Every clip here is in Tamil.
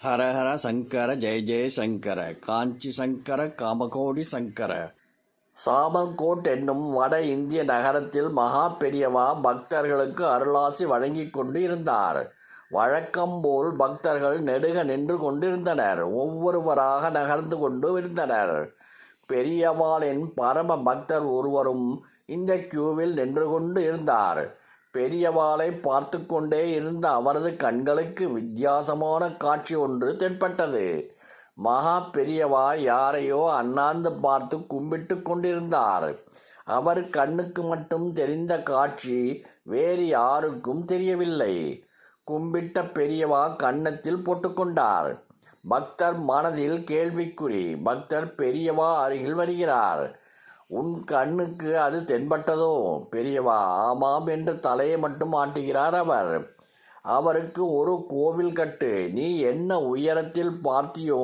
ஹரஹர சங்கர ஜெய ஜெய சங்கர காஞ்சி சங்கர காமகோடி சங்கர. சாமல்கோட் என்னும் வட இந்திய நகரத்தில் மகா பெரியவா பக்தர்களுக்கு அருளாசி வழங்கி கொண்டு இருந்தார். வழக்கம்போல் பக்தர்கள் நெடுக நின்று கொண்டிருந்தனர். ஒவ்வொருவராக நகர்ந்து கொண்டு இருந்தனர். பெரியவாளின் பரம பக்தர் ஒருவரும் இந்த கியூவில் நின்று கொண்டு இருந்தார். பெரியவாளை பார்த்து கொண்டே இருந்த அவரது கண்களுக்கு வித்தியாசமான காட்சி ஒன்று தென்பட்டது. மகா பெரியவா யாரையோ அண்ணாந்து பார்த்து கும்பிட்டு கொண்டிருந்தார். அவர் கண்ணுக்கு மட்டும் தெரிந்த காட்சி வேறு யாருக்கும் தெரியவில்லை. கும்பிட்ட பெரியவா கன்னத்தில் போட்டுக்கொண்டார். பக்தர் மனதில் கேள்விக்குறி. பக்தர் பெரியவா அருகில் வருகிறார். உன் கண்ணுக்கு அது தென்பட்டதோ? பெரியவா ஆமாம் என்று தலையை மட்டும் ஆட்டுகிறார் அவர். அவருக்கு ஒரு கோவில் கட்டு. நீ என்ன உயரத்தில் பார்த்தியோ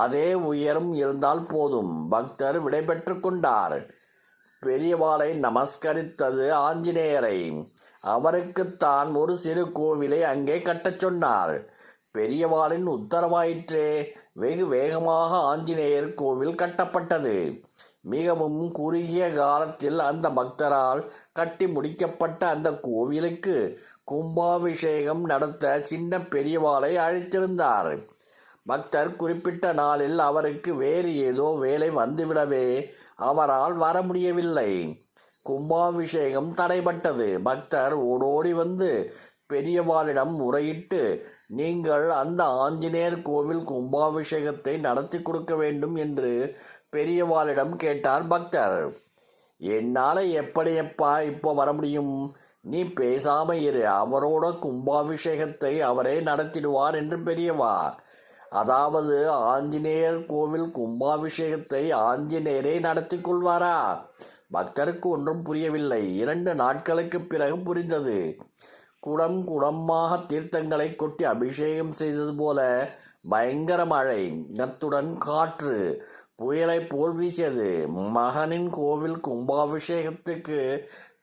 அதே உயரம் இருந்தால் போதும். பக்தர் விடைபெற்று கொண்டார். பெரியவாளை நமஸ்கரித்தது ஆஞ்சநேயரை. அவருக்குத்தான் ஒரு சிறு கோவிலை அங்கே கட்டச் சொன்னார். பெரியவாளின் உத்தரவாயிற்றே. வெகு வேகமாக ஆஞ்சநேயர் கோவில் கட்டப்பட்டது. மிகவும் குறுகிய காலத்தில் அந்த பக்தரால் கட்டி முடிக்கப்பட்ட அந்த கோவிலுக்கு கும்பாபிஷேகம் நடத்த சின்ன பெரியவாளை அழைத்திருந்தார். பக்தர் குறிப்பிட்ட நாளில் அவருக்கு வேறு ஏதோ வேலை வந்துவிடவே அவரால் வர முடியவில்லை. கும்பாபிஷேகம் தடைபட்டது. பக்தர் ஓடோடி வந்து பெரியவாளிடம் முறையிட்டு, நீங்கள் அந்த ஆஞ்சநேயர் கோவில் கும்பாபிஷேகத்தை நடத்தி கொடுக்க வேண்டும் என்று பெரியவாளிடம் கேட்டார் பக்தர். என்னால் எப்படியப்பா இப்போ வர முடியும்? நீ பேசாம இரு. அவரோட கும்பாபிஷேகத்தை அவரே நடத்திடுவார் என்று பெரியவா. அதாவது ஆஞ்சநேயர் கோவில் கும்பாபிஷேகத்தை ஆஞ்சநேயரே நடத்தி கொள்வாரா? பக்தருக்கு ஒன்றும் புரியவில்லை. 2 நாட்களுக்கு பிறகு புரிந்தது. குடம் குடமாக தீர்த்தங்களை கொட்டி அபிஷேகம் செய்தது போல பயங்கர மழை, அத்துடன் காற்று புயலை போல் வீசியது. மகனின் கோவில் கும்பாபிஷேகத்துக்கு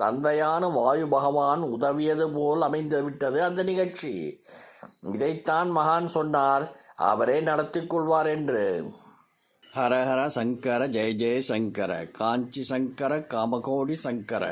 தந்தையான வாயு பகவான் உதவியது போல் அமைந்துவிட்டது அந்த நிகழ்ச்சி. இதைத்தான் மகான் சொன்னார், அவரே நடத்தி கொள்வார் என்று. ஹரஹர சங்கர ஜெய ஜெய சங்கர காஞ்சி சங்கர காமகோடி சங்கர.